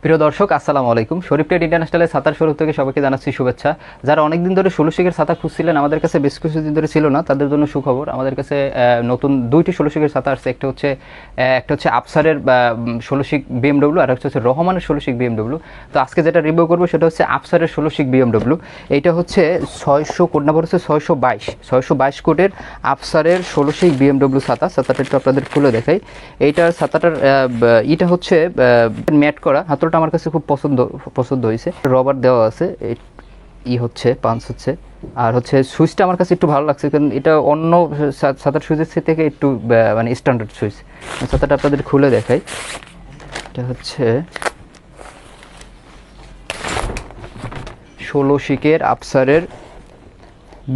প্রিয় দর্শক, আসসালামু আলাইকুম। শরীফ ট্রেড ইন্টারন্যাশনালের ছাতার শোরুম থেকে সবাইকে জানাচ্ছি শুভেচ্ছা। যারা অনেকদিন ধরে 16 শিকের ছাতা খুঁজছিলেন, আমাদের কাছে বেশ কিছুদিন ধরে ছিল না, তাদের জন্য সুখবর। আমাদের কাছে নতুন দুইটি 16 শিকের ছাতা আসছে। একটা হচ্ছে আফসারের 16 শিক বিএমডব্লিউ, আর একটা হচ্ছে রহমানের 16 শিক বিএমডব্লিউ। তো আজকে যেটা রিভিউ করবো সেটা হচ্ছে আফসারের 16 শিক বিএমডব্লিউ। এইটা হচ্ছে 600 কোড নাম্বার হচ্ছে 622 কোডের আফসারের 16 শিক বিএমডব্লিউ ছাতাটা একটু আপনাদের খুলে দেখাই। এইটার ছাতাটার এটা হচ্ছে ম্যাট করা। হাতলটা আমার কাছে খুব পছন্দ হয়েছে। রবার দেওয়া আছে, হচ্ছে পাঞ্চ হচ্ছে, আর হচ্ছে সুইচটা আমার কাছে একটু ভালো লাগছে, কারণ এটা অন্য ছাতার সুইচের থেকে একটু মানে স্ট্যান্ডার্ড সুইচ। ছাতাটা আপনাদের খুলে দেখাই। এটা হচ্ছে 16 শিকের আফসারের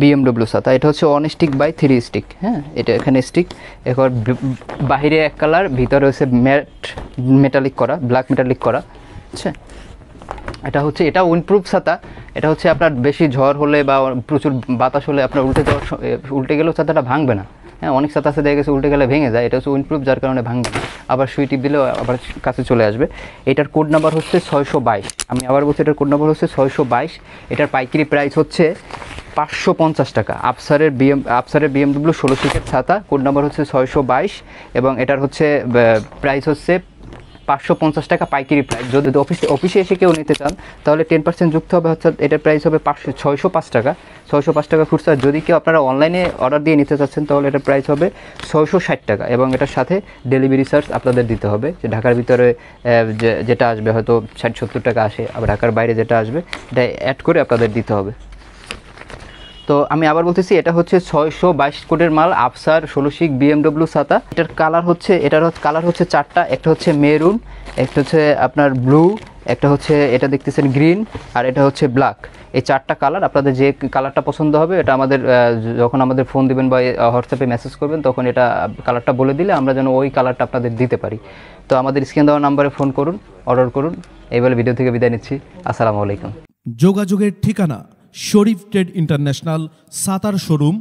বিএমডব্লিউ ছাতা। এটা হচ্ছে 1 স্টিক বাই 3 স্টিক। হ্যাঁ, এটা এখানে স্টিক, এবার বাহিরে এক কালার, ভিতরে হচ্ছে মেটালিক করা, ব্ল্যাক মেটালিক করা। আচ্ছা, এটা উইন্ডপ্রুফ ছাতা। এটা হচ্ছে আপনার বেশি ঝড় হলে বা প্রচুর বাতাস হলে আপনার উল্টে গেলেও ছাতাটা ভাঙবে না। হ্যাঁ, অনেক ছাতা আছে দেখা গেছে উল্টে গেলে ভেঙে যায়। এটা হচ্ছে উইন্ডপ্রুফ, যার কারণে ভাঙবে না। আবার সুই টিপ দিলেও আবার কাছে চলে আসবে। এটার কোড নাম্বার হচ্ছে 622। আমি আবার বলছি, এটার কোড নাম্বার হচ্ছে 622। এটার পাইকারি প্রাইস হচ্ছে 550 টাকা। আফসারের বিএমডব্লিউ 16 শিকের ছাতা, কোড নাম্বার হচ্ছে 622, এবং এটার হচ্ছে প্রাইস হচ্ছে 550 টাকা পাইকারি প্রাইস। যদি অফিসে এসে কেউ নিতে চান তাহলে 10% যুক্ত হবে, হচ্ছে এটার প্রাইস হবে 605 টাকা। 605 টাকা খুচরা। যদি কেউ আপনারা অনলাইনে অর্ডার দিয়ে নিতে চাচ্ছেন তাহলে এটার প্রাইস হবে 660 টাকা, এবং এটার সাথে ডেলিভারি চার্জ আপনাদের দিতে হবে। যে ঢাকার ভিতরে যেটা আসবে হয়তো 60-70 টাকা আসে, আবার ঢাকার বাইরে যেটা আসবে এটা অ্যাড করে আপনাদের দিতে হবে। তো আমি আবার বলতেছি, এটা হচ্ছে 622 কোডের মাল, আফসার 16 শিক বিএমডব্লিউ ছাতা। এটার কালার হচ্ছে চারটা। একটা হচ্ছে মেরুন, একটা হচ্ছে আপনার ব্লু, একটা হচ্ছে এটা দেখতেছেন গ্রিন, আর এটা হচ্ছে ব্ল্যাক। এই চারটা কালার, আপনাদের যে কালারটা পছন্দ হবে এটা যখন আমাদের ফোন দিবেন বা হোয়াটসঅ্যাপে মেসেজ করবেন, তখন এটা কালারটা বলে দিলে আমরা যেন ওই কালারটা আপনাদের দিতে পারি। তো আমাদের স্ক্রিন দেওয়া নাম্বারে ফোন করুন, অর্ডার করুন। এই বলে ভিডিও থেকে বিদায় নিচ্ছি। আসসালামু আলাইকুম। যোগাযোগের ঠিকানা শরীফ ট্রেড ইন্টারন্যাশনাল ছাতার শোরুম,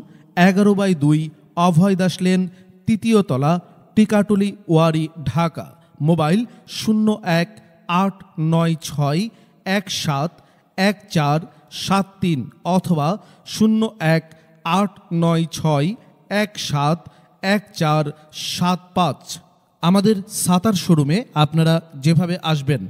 11/2 অভয় দাস লেন, 3য় তলা, টিকাটুলি, ওয়ারি, ঢাকা। মোবাইল 01-896-171473 অথবা 01-896-171475। আমাদের ছাতার শোরুমে আপনারা যেভাবে আসবেন,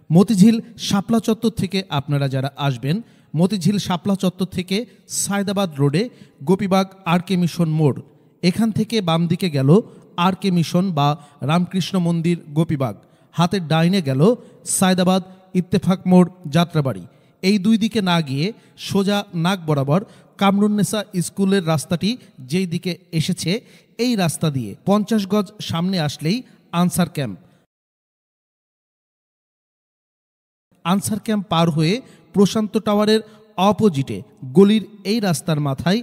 মতিঝিল শাপলা চত্বর থেকে আপনারা যারা আসবেন, মতিঝিল শাপলা চত্বর থেকে সায়দাবাদ রোডে গোপীবাগ আরকে মিশন মোড়, এখান থেকে বাম দিকে গেল আরকে মিশন বা রামকৃষ্ণ মন্দির গোপীবাগ, হাতের ডাইনে গেল সায়দাবাদ ইত্তেফাক মোড় যাত্রাবাড়ি। এই দুই দিকে না গিয়ে সোজা নাক বরাবর কামরুন্নেসা স্কুলের রাস্তাটি যেই দিকে এসেছে, এই রাস্তা দিয়ে 50 গজ সামনে আসলেই আনসার ক্যাম্প পার হয়ে প্রশান্ত টাওয়ারের অপোজিটে গলির এই রাস্তার মাথায়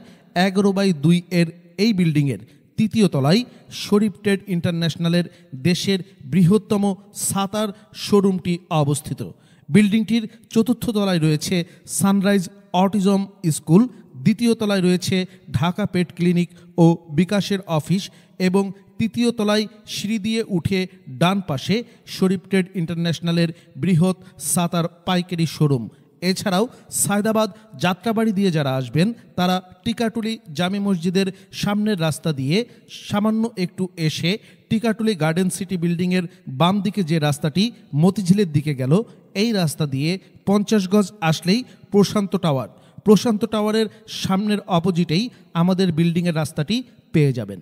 11/2 এর এই বিল্ডিংয়ের 3য় তলায় শরীফ ট্রেড ইন্টারন্যাশনালের দেশের বৃহত্তম ছাতার শোরুমটি অবস্থিত। বিল্ডিংটির 4র্থ তলায় রয়েছে সানরাইজ অটিজম স্কুল, 2য় তলায় রয়েছে ঢাকা পেট ক্লিনিক ও বিকাশের অফিস, এবং 3য় তলায় সিঁড়ি দিয়ে উঠে ডান পাশে শরীফ ট্রেড ইন্টারন্যাশনালের বৃহৎ ছাতার পাইকারি শোরুম। এছাড়াও সায়দাবাদ যাত্রাবাড়ি দিয়ে যারা আসবেন তারা টিকাটুলি জামে মসজিদের সামনের রাস্তা দিয়ে সামান্য একটু এসে টিকাটুলি গার্ডেন সিটি বিল্ডিংয়ের বাম দিকে যে রাস্তাটি মতিঝিলের দিকে গেল, এই রাস্তা দিয়ে 50 গজ আসলেই প্রশান্ত টাওয়ারের সামনের অপোজিটেই আমাদের বিল্ডিংয়ের রাস্তাটি পেয়ে যাবেন।